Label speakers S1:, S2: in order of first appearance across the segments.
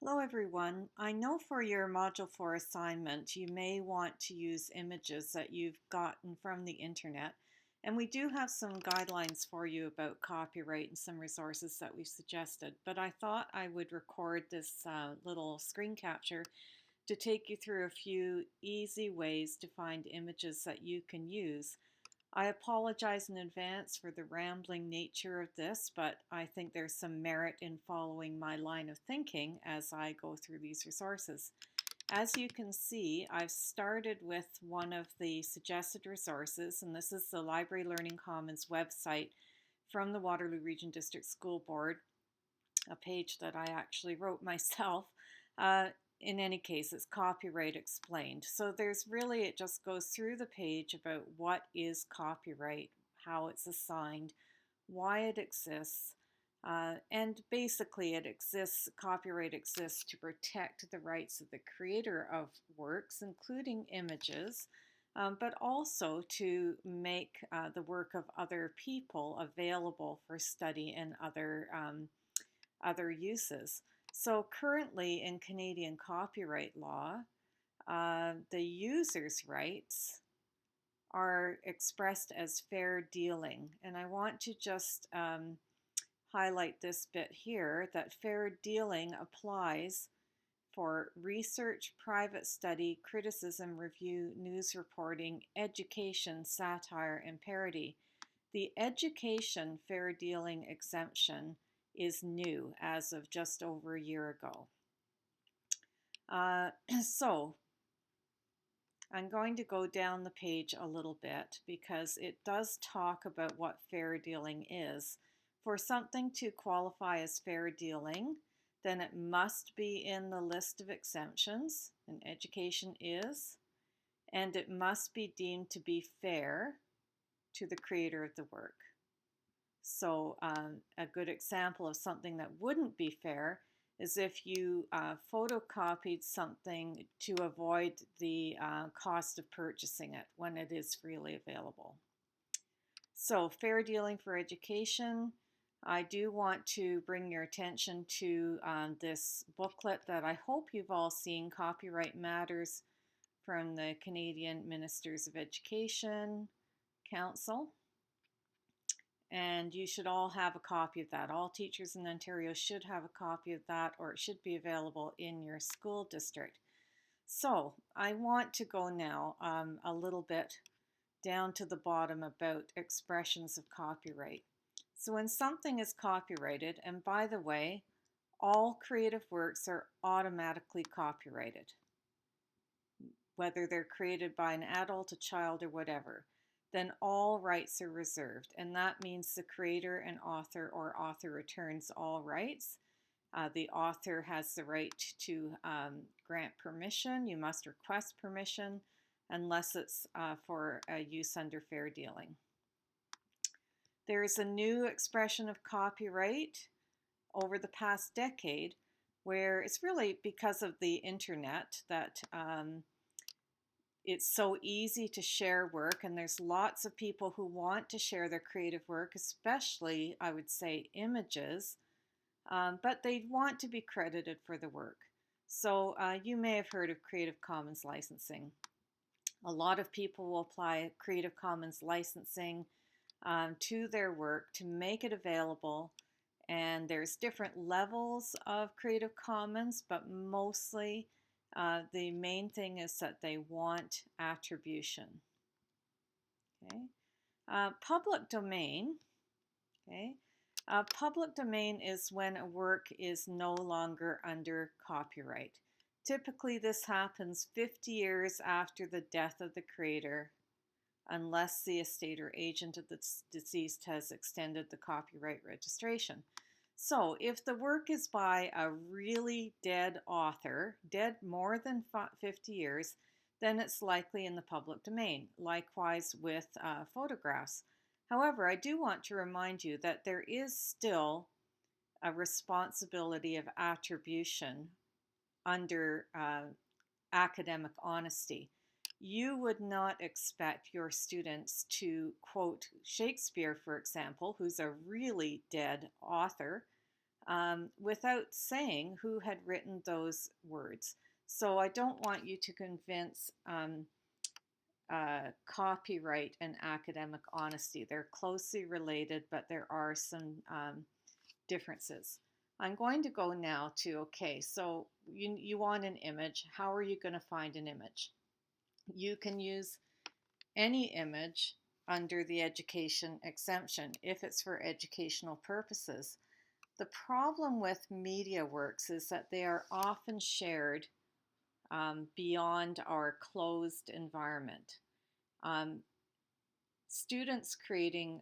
S1: Hello everyone. I know for your Module 4 assignment you may want to use images that you've gotten from the internet, and we do have some guidelines for you about copyright and some resources that we've suggested, but I thought I would record this little screen capture to take you through a few easy ways to find images that you can use. I apologize in advance for the rambling nature of this, but I think there's some merit in following my line of thinking as I go through these resources. As you can see, I've started with one of the suggested resources, and this is the Library Learning Commons website from the Waterloo Region District School Board, a page that I actually wrote myself. In any case, it's copyright explained. So there's really, it just goes through the page about what is copyright, how it's assigned, why it exists, and basically copyright exists to protect the rights of the creator of works, including images, but also to make the work of other people available for study and other uses. So currently in Canadian copyright law, the user's rights are expressed as fair dealing. And I want to just highlight this bit here, that fair dealing applies for research, private study, criticism, review, news reporting, education, satire, and parody. The education fair dealing exemption is new as of just over a year ago. So I'm going to go down the page a little bit because it does talk about what fair dealing is. For something to qualify as fair dealing, then it must be in the list of exemptions, and education is, and it must be deemed to be fair to the creator of the work. So a good example of something that wouldn't be fair is if you photocopied something to avoid the cost of purchasing it when it is freely available. So fair dealing for education. I do want to bring your attention to this booklet that I hope you've all seen, Copyright Matters, from the Canadian Ministers of Education Council. And you should all have a copy of that. All teachers in Ontario should have a copy of that, or it should be available in your school district. So I want to go now a little bit down to the bottom about expressions of copyright. So when something is copyrighted, and by the way, all creative works are automatically copyrighted, whether they're created by an adult, a child, or whatever, then all rights are reserved. And that means the creator and author or author returns all rights. The author has the right to grant permission. You must request permission unless it's for use under fair dealing. There is a new expression of copyright over the past decade where it's really because of the internet that it's so easy to share work, and there's lots of people who want to share their creative work, especially, I would say, images, but they want to be credited for the work. So you may have heard of Creative Commons licensing. A lot of people will apply Creative Commons licensing to their work to make it available, and there's different levels of Creative Commons, but mostly the main thing is that they want attribution. Okay, public domain. Okay, public domain is when a work is no longer under copyright. Typically, this happens 50 years after the death of the creator, unless the estate or agent of the deceased has extended the copyright registration. So if the work is by a really dead author, dead more than 50 years, then it's likely in the public domain. Likewise with photographs. However, I do want to remind you that there is still a responsibility of attribution under academic honesty. You would not expect your students to quote Shakespeare, for example, who's a really dead author, without saying who had written those words. So I don't want you to convince copyright and academic honesty. They're closely related, but there are some differences. I'm going to go now to, okay, so you want an image. How are you going to find an image? You can use any image under the education exemption if it's for educational purposes. The problem with media works is that they are often shared beyond our closed environment. Students creating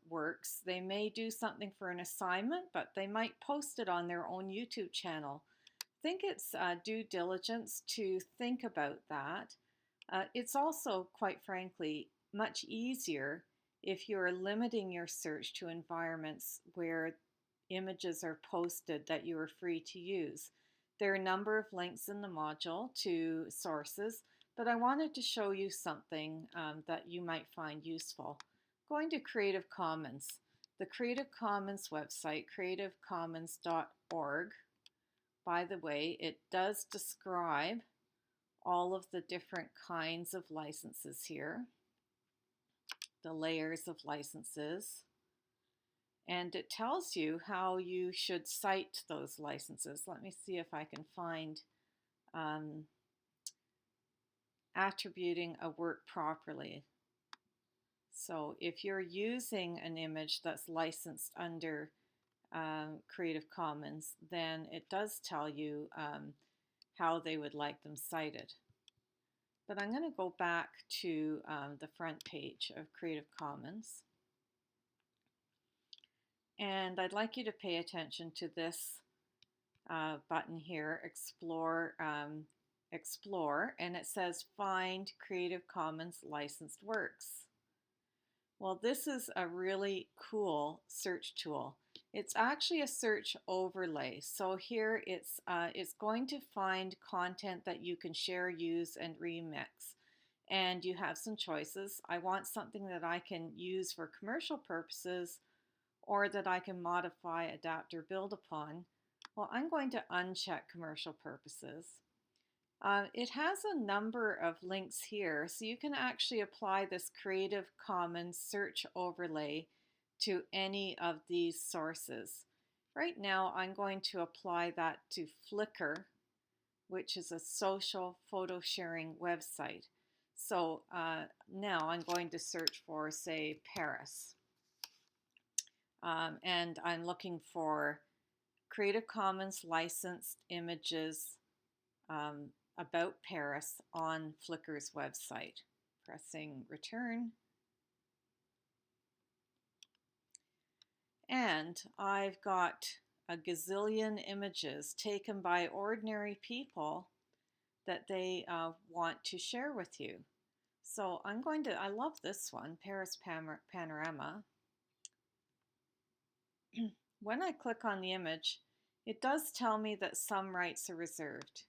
S1: works, they may do something for an assignment, but they might post it on their own YouTube channel. I think it's due diligence to think about that. It's also, quite frankly, much easier if you're limiting your search to environments where images are posted that you are free to use. There are a number of links in the module to sources, but I wanted to show you something that you might find useful. Going to Creative Commons. The Creative Commons website, creativecommons.org, by the way, it does describe all of the different kinds of licenses here, the layers of licenses, and it tells you how you should cite those licenses. Let me see if I can find attributing a work properly. So if you're using an image that's licensed under Creative Commons, then it does tell you how they would like them cited. But I'm going to go back to the front page of Creative Commons. And I'd like you to pay attention to this button here, Explore, and it says Find Creative Commons Licensed Works. Well, this is a really cool search tool. It's actually a search overlay. So here it's going to find content that you can share, use, and remix. And you have some choices. I want something that I can use for commercial purposes or that I can modify, adapt, or build upon. Well, I'm going to uncheck commercial purposes. It has a number of links here, so you can actually apply this Creative Commons search overlay to any of these sources. Right now, I'm going to apply that to Flickr, which is a social photo sharing website. So now I'm going to search for, say, Paris. And I'm looking for Creative Commons licensed images about Paris on Flickr's website. Pressing return. And I've got a gazillion images taken by ordinary people that they want to share with you. So I'm going to, I love this one, Paris Panorama. When I click on the image, it does tell me that some rights are reserved.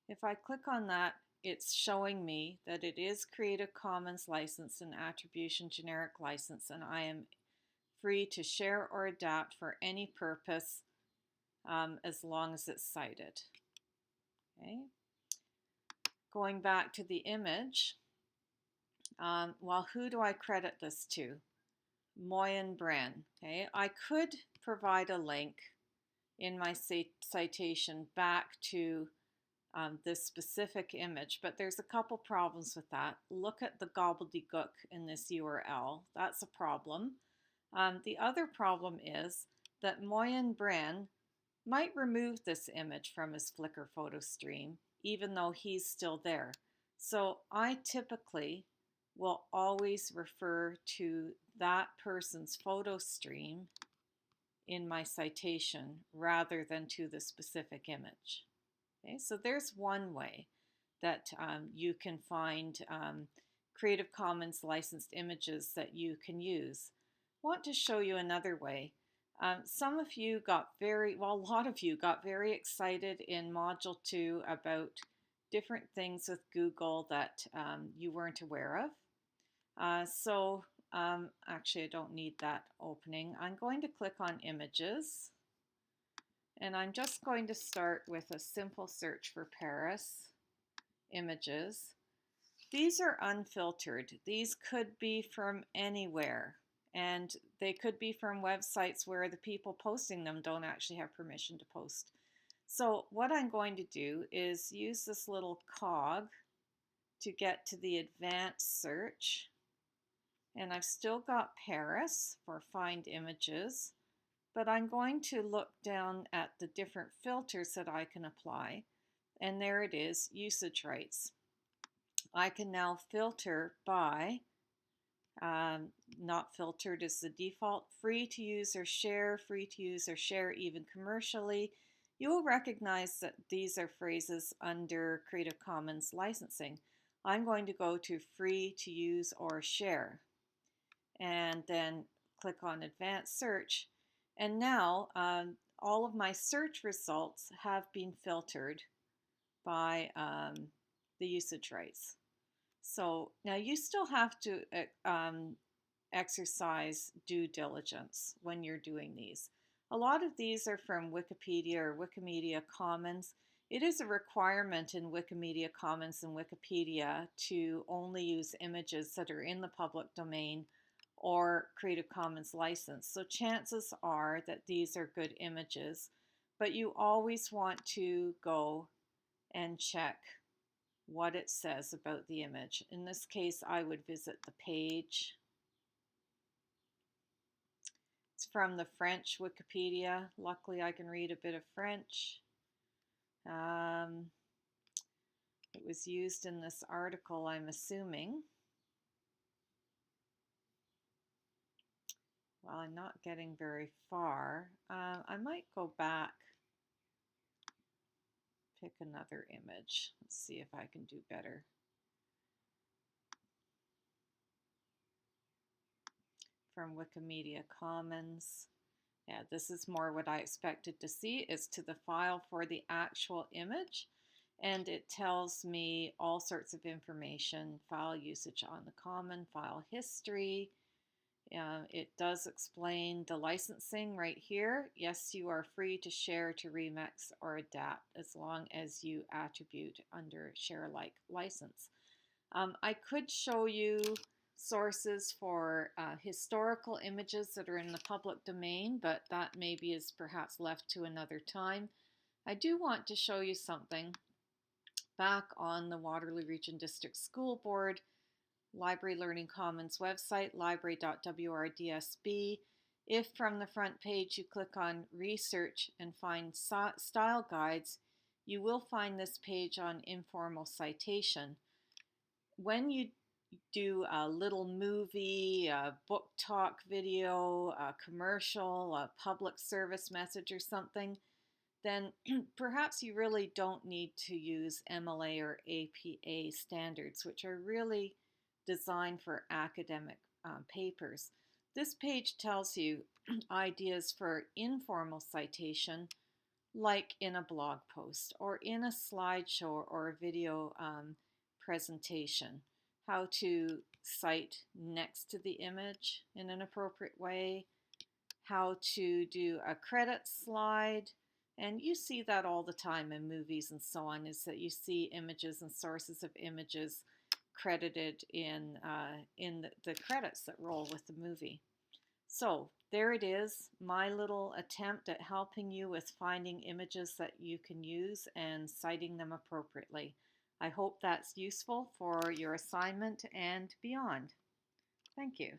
S1: If I click on that, it's showing me that it is Creative Commons license and attribution generic license, and I am free to share or adapt for any purpose as long as it's cited. Okay. Going back to the image, well, who do I credit this to? Moyen Bren. Okay, I could provide a link in my citation back to this specific image, but there's a couple problems with that. Look at the gobbledygook in this URL. That's a problem. The other problem is that Moyen Bren might remove this image from his Flickr photo stream, even though he's still there. So I typically will always refer to that person's photo stream in my citation rather than to the specific image. Okay, so there's one way that you can find Creative Commons licensed images that you can use. I want to show you another way. Some of you got a lot of you got very excited in Module 2 about different things with Google that you weren't aware of. Actually, I don't need that opening. I'm going to click on Images. And I'm just going to start with a simple search for Paris images. These are unfiltered. These could be from anywhere, and they could be from websites where the people posting them don't actually have permission to post. So what I'm going to do is use this little cog to get to the advanced search. And I've still got Paris for find images, but I'm going to look down at the different filters that I can apply. And there it is, usage rights. I can now filter by, not filtered is the default, free to use or share, free to use or share even commercially. You will recognize that these are phrases under Creative Commons licensing. I'm going to go to free to use or share and then click on advanced search. And now all of my search results have been filtered by the usage rights. So now you still have to exercise due diligence when you're doing these. A lot of these are from Wikipedia or Wikimedia Commons. It is a requirement in Wikimedia Commons and Wikipedia to only use images that are in the public domain or Creative Commons license. So chances are that these are good images, but you always want to go and check what it says about the image. In this case, I would visit the page. It's from the French Wikipedia. Luckily, I can read a bit of French. It was used in this article, I'm assuming. Well, I'm not getting very far. I might go back, pick another image. Let's see if I can do better. From Wikimedia Commons. Yeah, this is more what I expected to see. It's to the file for the actual image, and it tells me all sorts of information, file usage on the common, file history. It does explain the licensing right here. Yes, you are free to share, to remix, or adapt as long as you attribute under share alike license. I could show you sources for historical images that are in the public domain, but that maybe is perhaps left to another time. I do want to show you something back on the Waterloo Region District School Board Library Learning Commons website, library.wrdsb. If from the front page you click on Research and find Style Guides, you will find this page on informal citation. When you do a little movie, a book talk video, a commercial, a public service message or something, then perhaps you really don't need to use MLA or APA standards, which are really designed for academic papers. This page tells you ideas for informal citation, like in a blog post or in a slideshow or a video presentation, how to cite next to the image in an appropriate way, how to do a credit slide. And you see that all the time in movies and so on, is that you see images and sources of images credited in the credits that roll with the movie. So there it is, my little attempt at helping you with finding images that you can use and citing them appropriately. I hope that's useful for your assignment and beyond. Thank you.